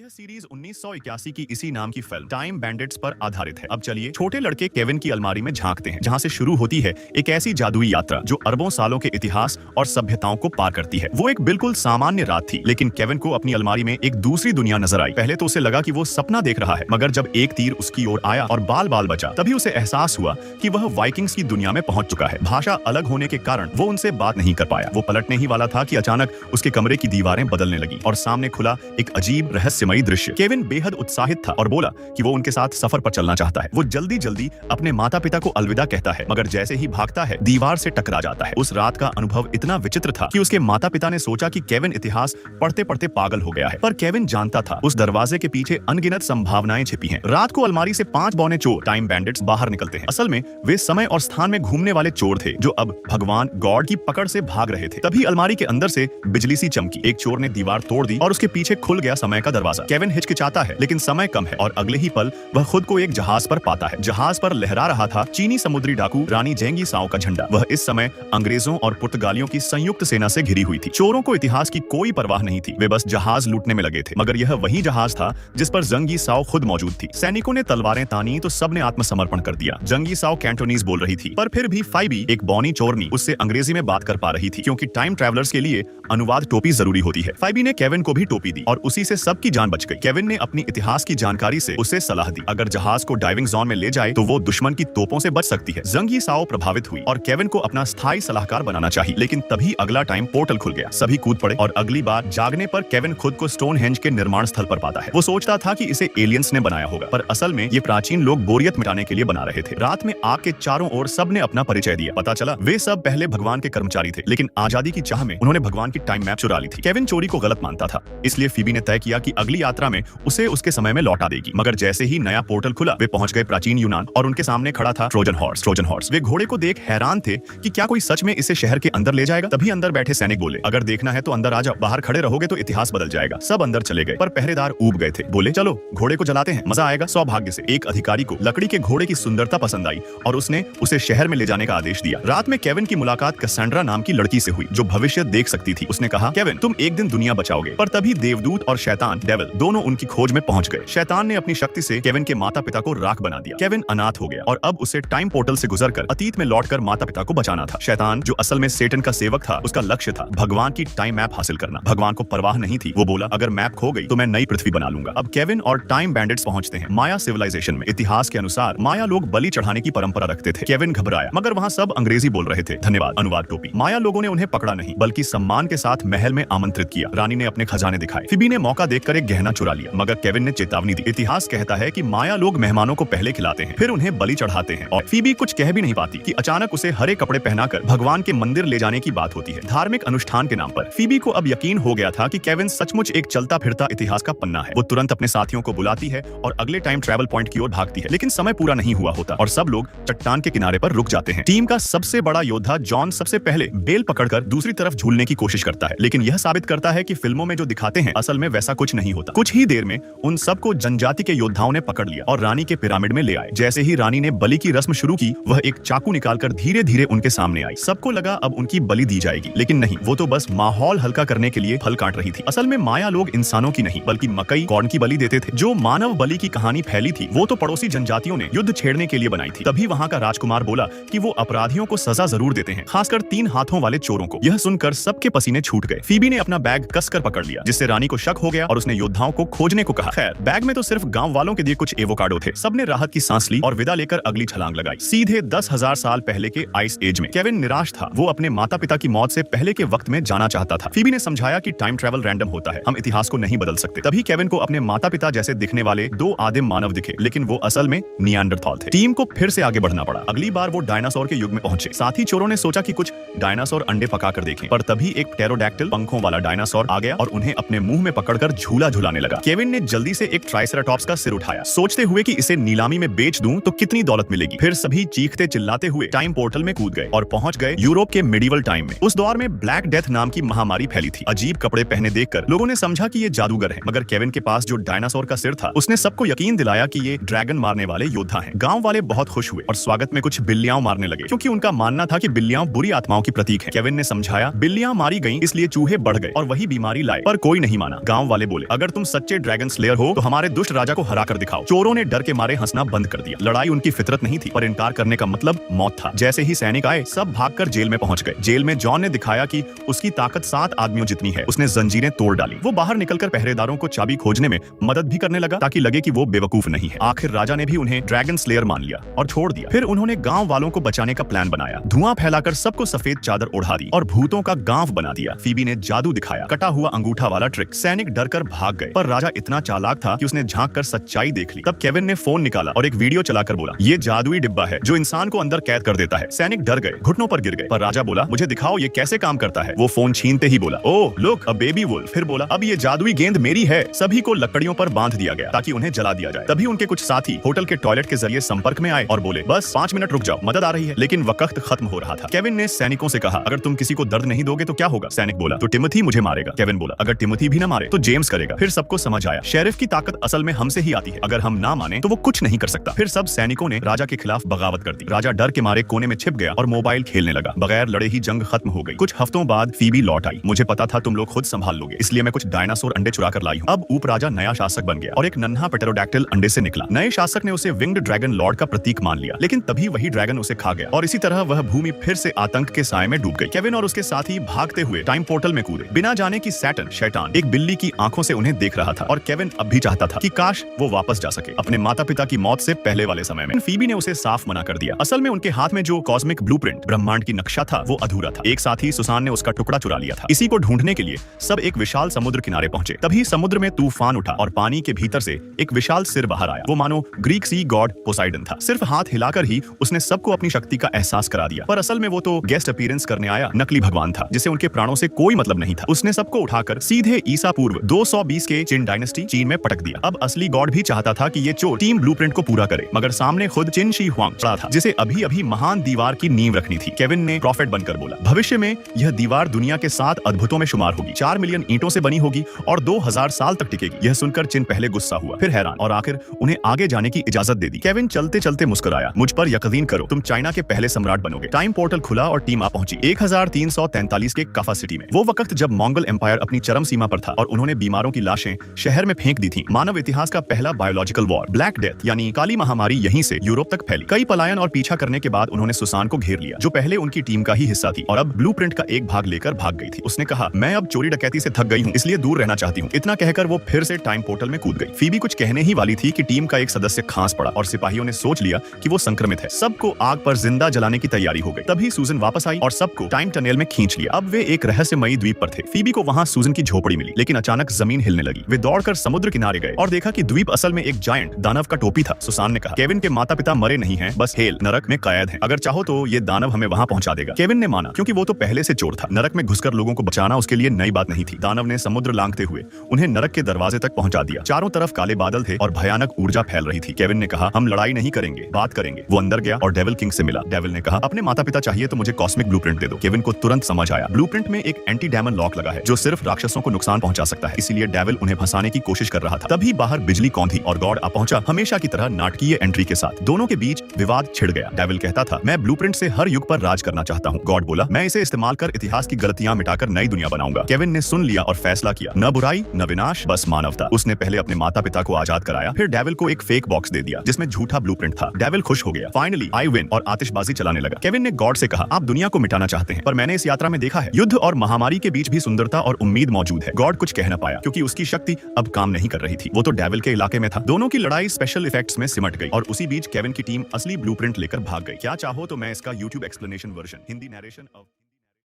यह सीरीज 1981 की इसी नाम की फिल्म टाइम बैंडिट्स पर आधारित है। अब चलिए छोटे लड़के केविन की अलमारी में झांकते हैं, जहां से शुरू होती है एक ऐसी जादुई यात्रा जो अरबों सालों के इतिहास और सभ्यताओं को पार करती है। वो एक बिल्कुल सामान्य रात थी, लेकिन केविन को अपनी अलमारी में एक दूसरी दुनिया नजर आई। पहले तो उसे लगा कि वो सपना देख रहा है, मगर जब एक तीर उसकी ओर आया और बाल बाल बचा, तभी उसे एहसास हुआ कि वह वाइकिंग्स की दुनिया में पहुंच चुका है। भाषा अलग होने के कारण वो उनसे बात नहीं कर पाया। वो पलटने ही वाला था कि अचानक उसके कमरे की दीवारें बदलने लगी और सामने खुला एक अजीब रहस्यमयी दृश्य। केविन बेहद उत्साहित था और बोला कि वो उनके साथ सफर पर चलना चाहता है। वो जल्दी जल्दी अपने माता पिता को अलविदा कहता है, मगर जैसे ही भागता है दीवार से टकरा जाता है। उस रात का अनुभव इतना विचित्र था कि उसके माता पिता ने सोचा कि केविन इतिहास पढ़ते पढ़ते पागल हो गया है, पर केविन जानता था उस दरवाजे के पीछे अनगिनत संभावनाएं छिपी हैं। रात को अलमारी से 5 बौने चोर टाइम बैंडिट्स बाहर निकलते हैं। असल में वे समय और स्थान में घूमने वाले चोर थे जो अब भगवान गॉड की पकड़ से भाग रहे थे। तभी अलमारी के अंदर से बिजली सी चमकी। एक चोर ने दीवार तोड़ दी और उसके पीछे खुल गया समय का दरवाजा। केविन हिचकिचाता है, लेकिन समय कम है और अगले ही पल वह खुद को एक जहाज पर पाता है। जहाज पर लहरा रहा था चीनी समुद्री डाकू रानी जेंगी साओ का झंडा। वह इस समय अंग्रेजों और पुर्तगालियों की संयुक्त सेना से घिरी हुई थी। चोरों को इतिहास की कोई परवाह नहीं थी, वे बस जहाज लूटने में लगे थे। मगर यह वही जहाज था जिस पर जंगी साओ खुद मौजूद थी। सैनिकों ने तलवारें तानी तो सबने आत्मसमर्पण कर दिया। जंगी साओ कैंटोनीज बोल रही थी, पर फिर भी फाइबी, एक बौनी चोरनी, उससे अंग्रेजी में बात कर पा रही थी, क्योंकि टाइम ट्रैवलर्स के लिए अनुवाद टोपी जरूरी होती है। फाइबी ने केविन को भी टोपी दी और उसी से सबकी जान बच गई। केविन ने अपनी इतिहास की जानकारी से उसे सलाह दी, अगर जहाज को डाइविंग जोन में ले जाए तो वो दुश्मन की तोपों से बच सकती है। जंगी साओ प्रभावित हुई और केविन को अपना स्थायी सलाहकार बनाना चाहिए, लेकिन तभी अगला टाइम पोर्टल खुल गया। सभी कूद पड़े और अगली बार जागने पर केविन खुद को स्टोनहेंज के निर्माण स्थल पर पाता है। वो सोचता था कि इसे एलियंस ने बनाया होगा, पर असल में ये प्राचीन लोग बोरियत मिटाने के लिए बना रहे थे। रात में आग के चारों ओर सबने अपना परिचय दिया। पता चला वे सब पहले भगवान के कर्मचारी थे, लेकिन आजादी की चाह में उन्होंने भगवान की टाइम मैप चुरा ली थी। केविन चोरी को गलत मानता था, इसलिए फीबी ने तय किया कि अगली यात्रा में उसे उसके समय में लौटा देगी। मगर जैसे ही नया पोर्टल खुला, वे पहुंच गए प्राचीन यूनान और उनके सामने खड़ा था ट्रोजन हॉर्स। वे घोड़े को देख हैरान थे कि क्या कोई सच में इसे शहर के अंदर ले जाएगा। तभी अंदर बैठे सैनिक बोले, अगर देखना है तो अंदर आ जाओ, बाहर खड़े रहोगे तो इतिहास बदल जाएगा। सब अंदर चले गए, पर पहरेदार ऊब गए थे। बोले, चलो घोड़े को जलाते हैं, मजा आएगा। सौभाग्य से एक अधिकारी को लकड़ी के घोड़े की सुंदरता पसंद आई और उसने उसे शहर में ले जाने का आदेश दिया। रात में केविन की मुलाकात कैसेंड्रा नाम की लड़की से हुई, जो भविष्य देख सकती थी। उसने कहा, केविन तुम एक दिन दुनिया बचाओगे। पर तभी देवदूत और शैतान डेविल दोनों उनकी खोज में पहुंच गए। शैतान ने अपनी शक्ति से केविन के माता पिता को राख बना दिया। केविन अनाथ हो गया और अब उसे टाइम पोर्टल से गुजरकर अतीत में लौटकर माता पिता को बचाना था। शैतान, जो असल में सेटन का सेवक था, उसका लक्ष्य था भगवान की टाइम मैप हासिल करना। भगवान को परवाह नहीं थी। वो बोला, अगर मैप खो गई तो मैं नई पृथ्वी बना लूंगा। अब केविन और टाइम बैंडिट्स पहुंचते हैं माया सिविलाइजेशन में। इतिहास के अनुसार माया लोग बलि चढ़ाने की परंपरा रखते थे। केविन घबराया, मगर वहाँ सब अंग्रेजी बोल रहे थे। धन्यवाद अनुवाद टोपी। माया लोगों ने उन्हें पकड़ा नहीं, बल्कि सम्मान के साथ महल में आमंत्रित किया। रानी ने अपने खजाने दिखाए। फीबी ने मौका देखकर एक गहना चुरा लिया, मगर केविन ने चेतावनी दी। इतिहास कहता है कि माया लोग मेहमानों को पहले खिलाते हैं, फिर उन्हें बलि चढ़ाते हैं। और फीबी कुछ कह भी नहीं पाती कि अचानक उसे हरे कपड़े पहनाकर भगवान के मंदिर ले जाने की बात होती है, धार्मिक अनुष्ठान के नाम पर। फीबी को अब यकीन हो गया था कि केविन सचमुच एक चलता फिरता इतिहास का पन्ना है। वो तुरंत अपने साथियों को बुलाती है और अगले टाइम ट्रैवल पॉइंट की ओर भागती है, लेकिन समय पूरा नहीं हुआ होता और सब लोग चट्टान के किनारे पर रुक जाते हैं। टीम का सबसे बड़ा योद्धा जॉन सबसे पहले बेल पकड़कर दूसरी तरफ झूलने की कोशिश करता है, लेकिन यह साबित करता है कि फिल्मों में जो दिखाते हैं असल में वैसा कुछ नहीं होता। कुछ ही देर में उन सबको जनजाति के योद्धाओं ने पकड़ लिया और रानी के पिरामिड में ले आए। जैसे ही रानी ने बलि की रस्म शुरू की, वह एक चाकू निकालकर धीरे धीरे उनके सामने आई। सबको लगा अब उनकी बलि दी जाएगी, लेकिन नहीं, वो तो बस माहौल हल्का करने के लिए फल काट रही थी। असल में माया लोग इंसानों की नहीं, बल्कि मकई कॉर्न की बलि देते थे। जो मानव बलि की कहानी फैली थी, वो तो पड़ोसी जनजातियों ने युद्ध छेड़ने के लिए बनाई थी। तभी वहाँ का राजकुमार बोला कि वो अपराधियों को सजा जरूर देते हैं, खासकर 3 हाथों वाले चोरों को। यह सुनकर सबके पसीने छूट गए। फीबी ने अपना बैग कसकर पकड़ लिया, जिससे रानी को शक हो गया और उसने योद्धाओं को खोजने को कहा। खैर, बैग में तो सिर्फ गांव वालों के लिए कुछ एवोकाडो थे। सबने राहत की सांस ली और विदा लेकर अगली छलांग लगाई, सीधे 10,000 साल पहले के आइस एज में। केविन निराश था। वो अपने माता पिता की मौत से पहले के वक्त में जाना चाहता था। फीबी ने समझाया कि टाइम ट्रैवल रैंडम होता है, हम इतिहास को नहीं बदल सकते। तभी केविन को अपने माता पिता जैसे दिखने वाले 2 आदिम मानव दिखे, लेकिन वो असल में नियांडरथॉल थे। टीम को फिर से आगे बढ़ना पड़ा। अगली बार वो डायनासोर के युग में पहुंचे। साथी चोरों ने सोचा कि कुछ डायनासोर अंडे पकाकर देखें, पर तभी एक टेरोडैक्टिल पंखों वाला डायनासोर आ गया और उन्हें अपने मुंह में पकड़कर झूला झुलाने लगा। केविन ने जल्दी से एक ट्राइसेराटॉप्स का सिर उठाया, सोचते हुए कि इसे नीलामी में बेच दूं तो कितनी दौलत मिलेगी। फिर सभी चीखते चिल्लाते हुए टाइम पोर्टल में कूद गए और पहुंच गए यूरोप के मिडिवल टाइम में। उस दौर में ब्लैक डेथ नाम की महामारी फैली थी। अजीब कपड़े पहने देखकर लोगों ने समझा कि ये जादूगर है, मगर केविन के पास जो डायनासोर का सिर था, उसने सबको यकीन दिलाया कि ये ड्रैगन मारने वाले योद्धा हैं। गांव वाले बहुत खुश हुए और स्वागत में कुछ बिल्लियां मारने लगे, क्योंकि उनका मानना था कि बिल्लियां बुरी आत्माओं की प्रतीक हैं। केविन ने समझाया, बिल्लियां मारी गईं इसलिए चूहे बढ़ गए और वही बीमारी लाए, पर कोई नहीं माना। गांव वाले बोले, अगर तुम सच्चे ड्रैगन स्लेयर हो तो हमारे दुष्ट राजा को हरा कर दिखाओ। चोरों ने डर के मारे हंसना बंद कर दिया। लड़ाई उनकी फितरत नहीं थी, पर इनकार करने का मतलब मौत था। जैसे ही सैनिक आए, सब भागकर जेल में पहुंच गए। जेल में जॉन ने दिखाया कि उसकी ताकत 7 आदमियों जितनी है। उसने जंजीरें तोड़ डाली। वो बाहर निकलकर पहरेदारों को चाबी खोजने में मदद भी करने लगा, ताकि लगे कि वो बेवकूफ नहीं है। आखिर राजा ने भी उन्हें ड्रैगन स्लेयर मान लिया और छोड़ दिया। फिर उन्होंने गांव वालों को बचाने का प्लान बनाया। धुआं फैलाकर सबको सफेद चादर ओढ़ा दी और भूतों का गांव बना दिया। फीबी ने जादू दिखाया, कटा हुआ अंगूठा वाला ट्रिक। सैनिक डरकर भाग गए, पर राजा इतना चालाक था कि उसने झांक कर सच्चाई देख ली। तब केविन ने फोन निकाला और एक वीडियो चलाकर बोला, ये जादुई डिब्बा है जो इंसान को अंदर कैद कर देता है। सैनिक डर गए, घुटनों पर गिर गए, पर राजा बोला, मुझे दिखाओ ये कैसे काम करता है। वो फोन छीनते ही बोला, oh look a baby wolf. फिर बोला, अब ये जादुई गेंद मेरी है। सभी को लकड़ियों पर बांध दिया गया ताकि उन्हें जला दिया जाए। तभी उनके कुछ साथी होटल के टॉयलेट के जरिए संपर्क में आए और बोले, बस 5 मिनट रुक जाओ, मदद आ रही है। लेकिन वक्त खत्म हो रहा था। केविन ने सैनिकों से कहा, अगर तुम किसी को दर्द नहीं दोगे तो क्या होगा? सैनिक बोला, तो टिमोथी मुझे मारेगा। केविन बोला, अगर टिमोथी भी ना मारे तो जेम्स करेगा। फिर सबको समझ आया, शेरिफ की ताकत असल में हमसे ही आती है। अगर हम ना माने तो वो कुछ नहीं कर सकता। फिर सब सैनिकों ने राजा के खिलाफ बगावत कर दी। राजा डर के मारे कोने में छिप गया और मोबाइल खेलने लगा। बगैर लड़े ही जंग खत्म हो गई। कुछ हफ्तों बाद फीबी लौट आई। मुझे पता था तुम लोग खुद संभाल लोगे, इसलिए मैं कुछ डायनासोर अंडे चुरा कर लाई हूँ। अब ऊप राजा नया शासक बन गया और एक नन्हा पेटेरोडैक्टिल अंडे से निकला। नए शासक ने उसे विंग्ड ड्रैगन लॉर्ड का प्रतीक मान लिया, लेकिन तभी वही ड्रैगन उसे खा गया और इसी तरह वह भूमि फिर से आतंक के साए में डूब गई। केविन और उसके साथी भागते हुए टाइम पोर्टल में कूदे, बिना जाने कि सैटर्न शैतान एक बिल्ली की आंखों से उन्हें देख रहा था। और केविन अब भी चाहता था कि काश वो वापस जा सके अपने माता पिता की मौत से पहले वाले समय में। फीबी ने उसे साफ मना कर दिया। असल में उनके हाथ में जो कॉस्मिक ब्लूप्रिंट ब्रह्मांड की नक्शा था वो अधूरा था। एक साथी सुसान ने उसका टुकड़ा चुरा लिया था। इसी को ढूंढने के लिए सब एक विशाल समुद्र किनारे पहुंचे। तभी समुद्र में तूफान उठा और पानी के भीतर से एक विशाल सिर बाहर आया। वो मानो ग्रीक सी गॉड पोसाइडन था। सिर्फ हाथ हिलाकर ही उसने सबको अपनी शक्ति का एहसास करा दिया, पर असल में वो तो गेस्ट अपीयरेंस करने आया नकली भगवान था, जिसे उनके प्राणों से कोई मतलब नहीं था। उसने सबको उठाकर सीधे ईसा पूर्व 220 के चिन डायनेस्टी चीन में पटक दिया। अब असली गॉड भी चाहता था कि ये चोर टीम ब्लूप्रिंट को पूरा करे, मगर सामने खुद चिन शी हुआंग खड़ा था, जिसे अभी अभी महान दीवार की नींव रखनी थी। केविन ने प्रॉफिट बनकर बोला, भविष्य में यह दीवार दुनिया के 7 अद्भुतों में शुमार होगी, 4 मिलियन ईंटों से बनी होगी और 2000 साल तक टिकेगी। यह सुनकर चिन पहले गुस्सा हुआ, फिर हैरान और आखिर उन्हें आगे जाने की इजाजत दे दी। केविन चलते चलते मुस्कुराया, मुझ पर यकीन करो, तुम चाइना के पहले सम्राट बनोगे। टाइम पोर्टल खुला और टीम आ पहुंची 1343 के कफा सिटी में। वो वक्त जब मंगोल एम्पायर अपनी चरम सीमा पर था और उन्होंने बीमारों की लाशें शहर में फेंक दी थी। मानव इतिहास का पहला बायोलॉजिकल वॉर, ब्लैक डेथ यानी काली महामारी, यहीं से यूरोप तक फैली। कई पलायन और पीछा करने के बाद उन्होंने सुसान को घेर लिया, जो पहले उनकी टीम का ही हिस्सा थी और अब ब्लूप्रिंट का एक भाग लेकर भाग गई थी। उसने कहा, मैं अब चोरी डकैती से थक गई हूँ, इसलिए दूर रहना चाहती हूँ। इतना कहकर वो फिर से टाइम पोर्टल में कूद गई। फीबी कुछ कहने ही वाली थी कि टीम का एक सदस्य खांस पड़ा और सिपाहियों ने सोच लिया कि वो संक्रमित है। सबको आग पर जिंदा जलाने की तैयारी हो गई। तभी सूजन वापस आई और सबको टाइम टनल में खींच लिया। अब वे एक रहस्यमयी द्वीप पर थे। फीबी को वहां सूजन की झोपड़ी मिली, लेकिन अचानक जमीन हिलने लगी। वे दौड़कर समुद्र किनारे गए और देखा कि द्वीप असल में एक जायंट दानव का टोपी था। सुसान ने कहा, केविन के माता पिता मरे नहीं हैं, बस हेल नरक में कैद हैं। अगर चाहो तो ये दानव हमें वहां पहुंचा देगा। केविन ने माना, क्योंकि वो तो पहले से चोर था। नरक में घुसकर लोगों को बचाना उसके लिए नई बात नहीं थी। दानव ने समुद्र लांघते हुए उन्हें नरक के दरवाजे तक पहुंचा दिया। चारों तरफ काले बादल थे और भयानक ऊर्जा फैल रही थी। केविन ने कहा, हम लड़ाई नहीं करेंगे, बात करेंगे। वो अंदर गया और डेविल किंग से मिला। डेविल ने कहा, अपने माता पिता चाहिए तो मुझे कॉस्मिक ब्लूप्रिंट दे दो। केविन को तुरंत समझ आया, ब्लूप्रिंट में एक एंटी डेमन लॉक लगा है जो सिर्फ राक्षसों को नुकसान पहुंचा सकता है, इसीलिए डेविल उन्हें फंसाने की कोशिश कर रहा था। तभी बाहर बिजली कौंधी और गॉड आ पहुंचा, हमेशा की तरह नाटकीय एंट्री के साथ। दोनों के बीच विवाद छिड़ गया। डेविल कहता था, मैं ब्लूप्रिंट से हर युग पर राज करना चाहता हूँ। गॉड बोला, मैं इसे इस्तेमाल कर इतिहास की गलतियां मिटाकर नई दुनिया बनाऊंगा। केविन ने सुन लिया और फैसला किया, न बुराई न विनाश, बस मानवता। उसने पहले अपने माता पिता को आजाद कराया, फिर डेविल को एक फेक बॉक्स दे दिया जिसमें झूठा ब्लूप्रिंट था। डेविल खुश हो गया, फाइनली आई विन, और आतिशबाजी चलाने लगा। केविन ने गॉड से कहा, आप दुनिया को मिटाना चाहते हैं, पर मैंने इस यात्रा में देखा है युद्ध और महामारी के बीच भी सुंदरता और उम्मीद मौजूद है। गॉड कुछ कह न पाया क्योंकि उसकी शक्ति अब काम नहीं कर रही थी। वो तो डेविल के इलाके में था। दोनों की लड़ाई स्पेशल इफेक्ट्स में सिमट गई और उसी बीच केविन की टीम असली ब्लूप्रिंट लेकर भाग गई। क्या चाहो तो मैं इसका YouTube explanation version Hindi narration